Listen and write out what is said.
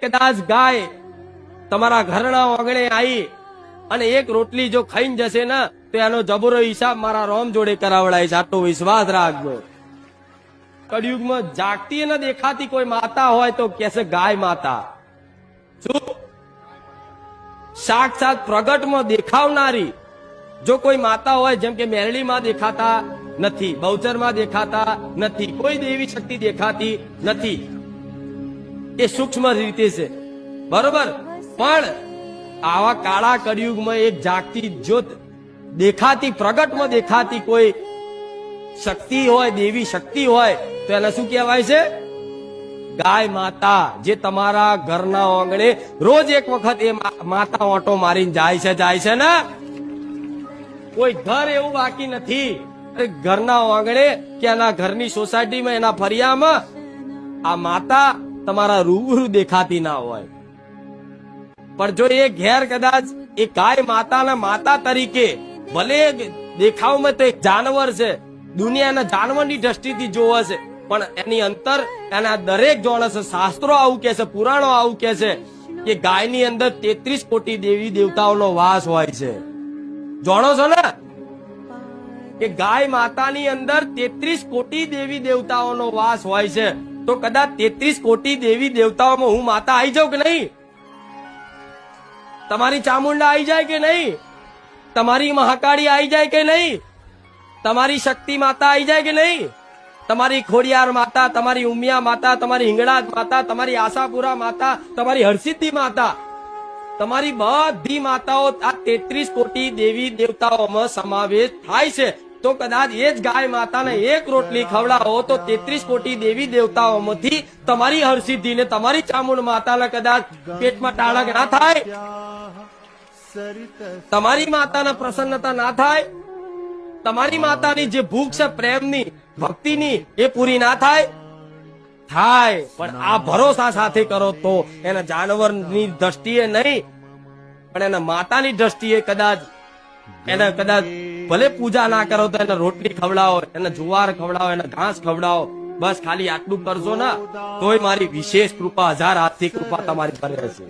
કદાચ ગાય તમારા ઘરના આંગણે આવી અને એક રોટલી જો ખાઈને જશે ને તો એનો જબરો હિસાબ મારા રોમ જોડે કરાવડાય. આટલો વિશ્વાસ રાખજો. કળિયુગમાં જાગતી ન દેખાતી કોઈ માતા હોય તો કેસે ગાય માતા. શું સાક્ષાત પ્રગટમાં દેખાવનારી જો કોઈ માતા હોય, જેમ કે મેરડીમાં દેખાતા નથી, બહુચરમાં દેખાતા નથી, કોઈ દેવી શક્તિ દેખાતી નથી, એ સૂક્ષ્મ રીતે છે, બરોબર. પણ આવા કાળા કળિયુગમાં એક જાગતી જ્યોત દેખાતી, પ્રગટમાં દેખાતી કોઈ શક્તિ હોય, દેવી શક્તિ હોય તો એને શું કહેવાય છે? ગાય માતા. જે તમારા ઘરના આંગણે રોજ એક વખત એ માતા ઓટો મારીને જાય છે ને. કોઈ ઘર એવું બાકી નથી ઘરના આંગણે કે એના ઘરની સોસાયટીમાં, એના ફરિયામાં આ માતા તમારા રૂબરૂ દેખાતી ના હોય. પણ જો એ ઘેર કદાચ એ ગાય માતાના માતા તરીકે, ભલે દેખાવમાં તો એક જાનવર છે, દુનિયાના જાનવરની દ્રષ્ટિથી જોવે છે, પણ એની અંતર એના દરેક જાણે છે. શાસ્ત્રો આવું કે છે, પુરાણો આવું કે છે કે ગાયની અંદર 33 કોટી દેવી દેવતાઓનો વાસ હોય છે. જાણો છો ને કે ગાય માતાની અંદર 33 કોટી દેવી દેવતાઓનો વાસ હોય છે. તો કદાચ 33 કોટી દેવી દેવતાઓમાં હું માતા આવી જાઉં કે નહીં? તમારી ચામુંડા આવી જાય કે નહીં? તમારી મહાકાળી આવી જાય કે નહીં? તમારી શક્તિ માતા આવી જાય કે નહીં? તમારી ખોડિયાર માતા, તમારી ઉમિયા માતા, તમારી હિંગળાજ માતા, તમારી આશાપુરા માતા, તમારી હરસિદ્ધિ માતા, તમારી બધી માતાઓ આ 33 કોટી દેવી દેવતાઓમાં સમાવેશ થાય છે. તો કદાચ એ જ ગાય માતાને એક રોટલી ખવડાવો તો 33 કોટી દેવી દેવતાઓમાંથી તમારી હરસિદ્ધિ ને તમારી ચામુંડ માતાને કદાચ પેટમાં ટાળક ના થાય? તમારી માતાને પ્રસન્નતા ના થાય? તમારી માતાની જે ભૂખ છે પ્રેમની, ભક્તિની, એ પૂરી ના થાય? થાય. પણ આ ભરોસા સાથે કરો તો એના જાનવરની દ્રષ્ટિએ નહીં, પણ એના માતાની દ્રષ્ટિએ કદાચ એને કદાચ ભલે પૂજા ના કરો તો એને રોટલી ખવડાવો, એને જુવાર ખવડાવો, એને ઘાસ ખવડાવો, બસ ખાલી આટલું કરશો ને તોય મારી વિશેષ કૃપા, 1000 હાથથી કૃપા તમારી પર રહેશે.